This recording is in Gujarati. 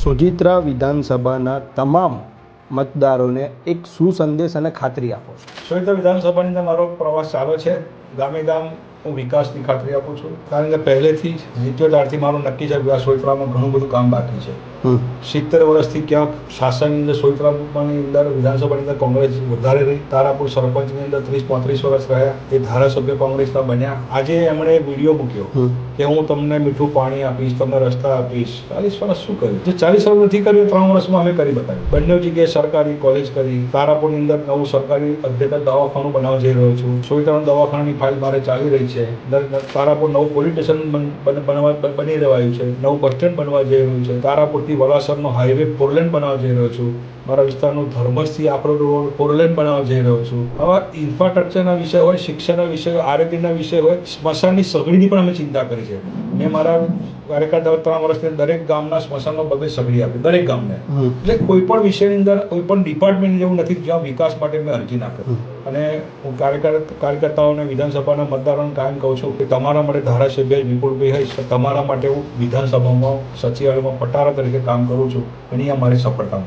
સોજિત્રા વિધાનસભાના તમામ મતદારોને એક સુસંદેશ અને ખાતરી આપો છો? સોજિત્રા વિધાનસભાની અંદર મારો પ્રવાસ ચાલે છે. ગામે ગામ હું વિકાસની ખાતરી આપું છું, કારણ કે પહેલેથી જ 77થી મારું નક્કી છે કે આ સોજિત્રામાં ઘણું બધું કામ બાકી છે. 70 વર્ષથી ક્યાંક શાસનની અંદર સોજિત્રાની અંદર વિધાનસભાની અંદર કોંગ્રેસ વધારે રહી. તારાપુર સરપંચની અંદર 30-35 વર્ષ રહ્યા, એ ધારાસભ્ય કોંગ્રેસના બન્યા. આજે એમણે વિડીયો મૂક્યો કે હું તમને મીઠું પાણી આપીશ, તમને રસ્તા આપીશ. 40 વર્ષ શું કર્યું? જે 40 વર્ષ નથી કર્યું 3 વર્ષમાં અમે કરી બતાવ્યું. બંને જગ્યાએ સરકારી કોલેજ કરી. તારાપુરની અંદર નવું સરકારી અદ્યતન દવાખાનું બનાવવા જઈ રહ્યો છું. સોજિત્રાના દવાખાનાની ફાઇલ મારે ચાલી રહી છે. તારાપુર નવું પોલીસ સ્ટેશન બની રહેવાયું છે. નવું બસ સ્ટેન્ડ બનવા જઈ રહ્યું છે. તારાપુરથી વલાસરનો હાઈવે 4 લેન બનાવવા જઈ રહ્યો છું. મારા વિસ્તારનું ધર્મસ્થથી આપણો રોડ 4 લેન બનાવવા જઈ રહ્યો છું. આવા ઇન્ફ્રાસ્ટ્રક્ચરના વિષય હોય, શિક્ષણના વિષય હોય, આરોગ્યના વિષય હોય, સ્મશાનની સગડીની પણ અમે ચિંતા કરી છે. મેં મારા કાર્યકાળ 3 વર્ષની દરેક ગામના સ્મશાનમાં બબે સગડી આપી, દરેક ગામને. એટલે કોઈ પણ વિષયની અંદર કોઈ પણ ડિપાર્ટમેન્ટ જેવું નથી જ્યાં વિકાસ માટે મેં અરજી ના કરી. અને હું કાર્યકર્તાઓને, વિધાનસભાના મતદારોને કાયમ કહું છું કે તમારા માટે ધારાસભ્ય વિપુલભાઈ હઈશ, તમારા માટે હું વિધાનસભામાં સચિવાલયમાં પટારા તરીકે કામ કરું છું. એની અમારી સફળતા.